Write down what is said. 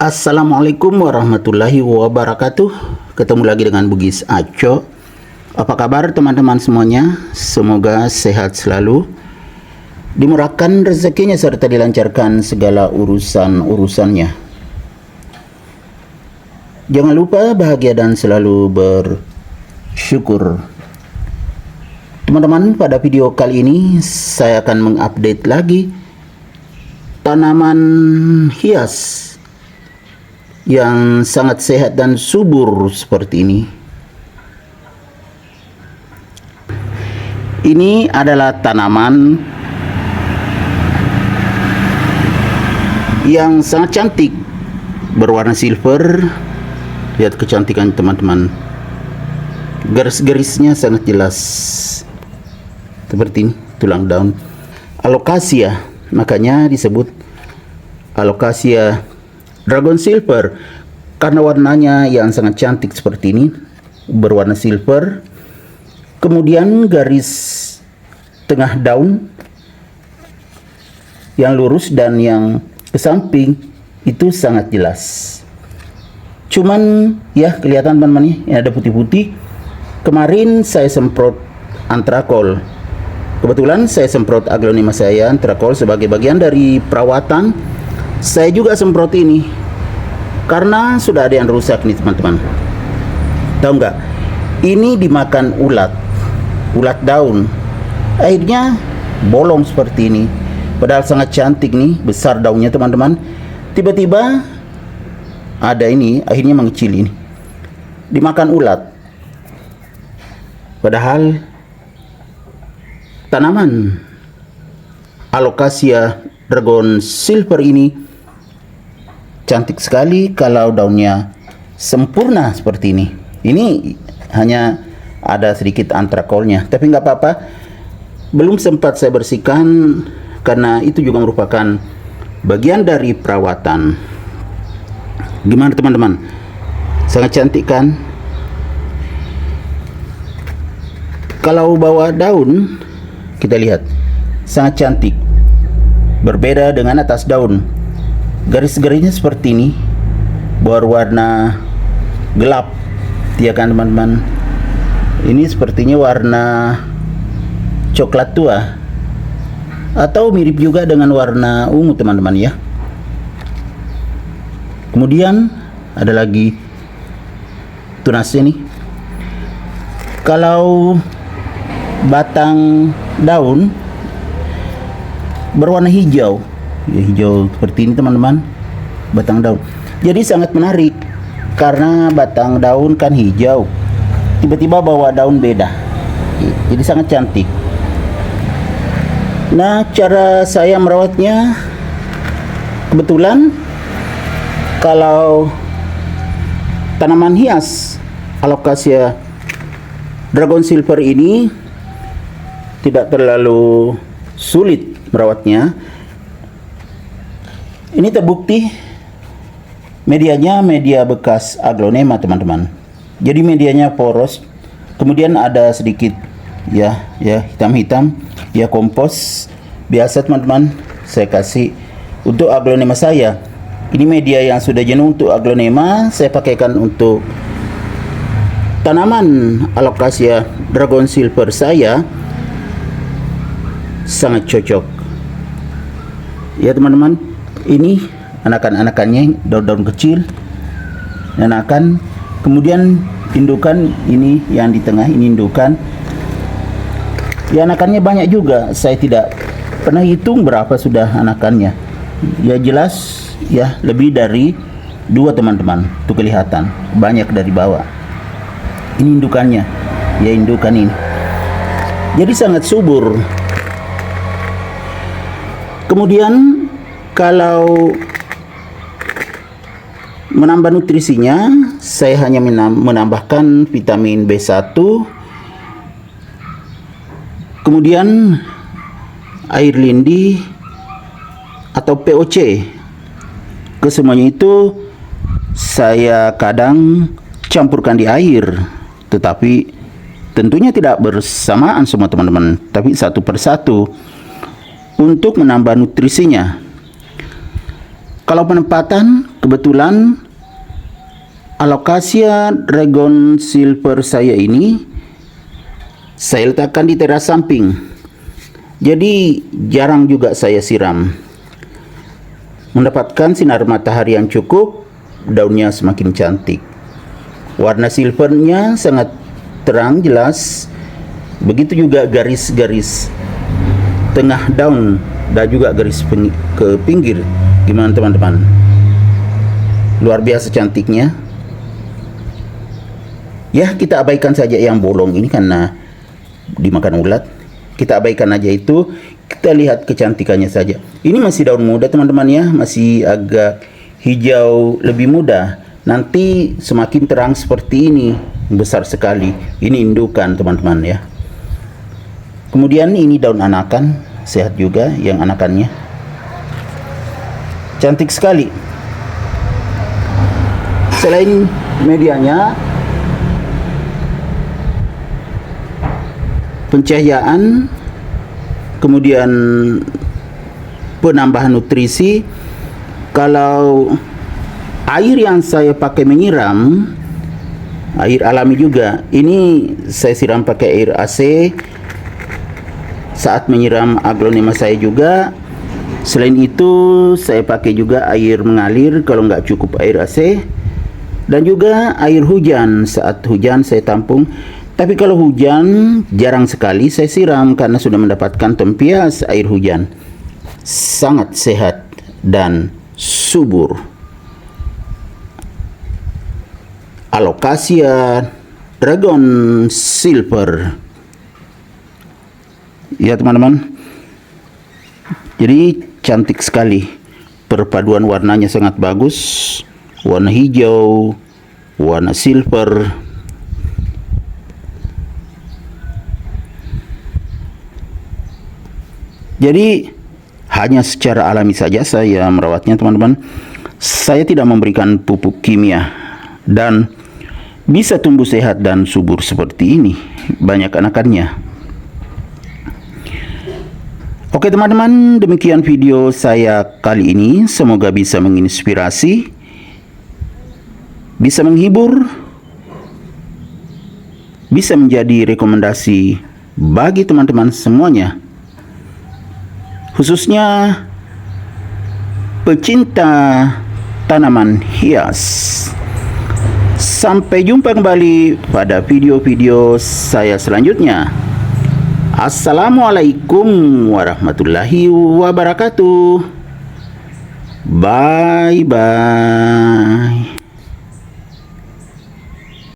Assalamualaikum warahmatullahi wabarakatuh. Ketemu lagi dengan Bugis Aco. Apa kabar teman-teman semuanya? Semoga sehat selalu, dimurahkan rezekinya serta dilancarkan segala urusan-urusannya. Jangan lupa bahagia dan selalu bersyukur. Teman-teman, pada video kali ini saya akan mengupdate lagi tanaman hias yang sangat sehat dan subur seperti ini. Ini adalah tanaman yang sangat cantik, berwarna silver. Lihat kecantikan teman-teman, garis-garisnya sangat jelas seperti ini, tulang daun. Alocasia, makanya disebut Alocasia Dragon Silver karena warnanya yang sangat cantik seperti ini, berwarna silver. Kemudian garis tengah daun yang lurus dan yang ke samping itu sangat jelas. Cuman ya kelihatan teman-teman, ini ada putih-putih. Kemarin saya semprot antrakol. Kebetulan saya semprot aglonema saya antrakol sebagai bagian dari perawatan. Saya juga semprot ini karena sudah ada yang rusak nih teman-teman. Tahu nggak? Ini dimakan ulat daun. Akhirnya bolong seperti ini. Padahal sangat cantik nih, besar daunnya teman-teman. Tiba-tiba ada ini, akhirnya mengecil ini. Dimakan ulat. Padahal tanaman Alocasia Dragon Silver ini cantik sekali kalau daunnya sempurna seperti ini. Ini hanya ada sedikit antrakolnya, tapi nggak apa-apa. Belum sempat saya bersihkan karena itu juga merupakan bagian dari perawatan. Gimana teman-teman? Sangat cantik kan? Kalau bawah daun kita lihat sangat cantik, berbeda dengan atas daun. Garis-garisnya seperti ini, berwarna gelap, ya kan teman-teman. Ini sepertinya warna coklat tua atau mirip juga dengan warna ungu teman-teman ya. Kemudian ada lagi tunasnya nih. Kalau batang daun berwarna hijau, ya, hijau seperti ini teman-teman, batang daun. Jadi sangat menarik karena batang daun kan hijau, tiba-tiba bawa daun beda, jadi sangat cantik. Nah, cara saya merawatnya, kebetulan kalau tanaman hias Alocasia Dragon Silver ini tidak terlalu sulit merawatnya. Ini terbukti medianya media bekas aglonema teman-teman. Jadi medianya poros. Kemudian ada sedikit ya hitam-hitam, ya kompos biasa teman-teman. Saya kasih untuk aglonema saya. Ini media yang sudah jenuh untuk aglonema, saya pakaikan untuk tanaman Alocasia Dragon Silver saya. Sangat cocok. Ya teman-teman, ini anakan-anakannya, daun-daun kecil, anakan. Kemudian indukan ini yang di tengah, ini indukan. Ya anakannya banyak juga. Saya tidak pernah hitung berapa sudah anakannya. Ya jelas ya lebih dari 2 teman-teman. Itu kelihatan banyak dari bawah. Ini indukannya. Ya indukan ini. Jadi sangat subur. Kemudian kalau menambah nutrisinya, saya hanya menambahkan vitamin B1, kemudian air lindi atau POC. Kesemuanya itu saya kadang campurkan di air, tetapi tentunya tidak bersamaan semua teman-teman, tapi satu persatu untuk menambah nutrisinya. Kalau penempatan, kebetulan Alocasia Dragon Silver saya ini saya letakkan di teras samping. Jadi jarang juga saya siram. Mendapatkan sinar matahari yang cukup, daunnya semakin cantik. Warna silvernya sangat terang jelas. Begitu juga garis-garis tengah daun dan juga garis ke pinggir. Gimana teman-teman? Luar biasa cantiknya. Ya, kita abaikan saja yang bolong ini karena dimakan ulat. Kita abaikan aja itu. Kita lihat kecantikannya saja. Ini masih daun muda teman-teman ya, masih agak hijau lebih muda. Nanti semakin terang seperti ini, besar sekali. Ini indukan teman-teman ya. Kemudian ini daun anakan, sehat juga yang anakannya. Cantik sekali. Selain medianya, pencahayaan, kemudian penambahan nutrisi. Kalau air yang saya pakai menyiram, air alami juga. Ini saya siram pakai air AC saat menyiram aglonema saya juga. Selain itu saya pakai juga air mengalir kalau nggak cukup air AC, dan juga air hujan. Saat hujan saya tampung. Tapi kalau hujan jarang sekali saya siram karena sudah mendapatkan tempias air hujan. Sangat sehat dan subur. Alocasia Dragon Silver. Ya teman-teman. Jadi cantik sekali. Perpaduan warnanya sangat bagus. Warna hijau, warna silver. Jadi hanya secara alami saja saya merawatnya teman-teman. Saya tidak memberikan pupuk kimia dan bisa tumbuh sehat dan subur seperti ini. Banyak anakannya. Oke teman-teman, demikian video saya kali ini. Semoga bisa menginspirasi, bisa menghibur, bisa menjadi rekomendasi bagi teman-teman semuanya, khususnya pecinta tanaman hias. Sampai jumpa kembali pada video-video saya selanjutnya. Assalamualaikum warahmatullahi wabarakatuh. Bye bye.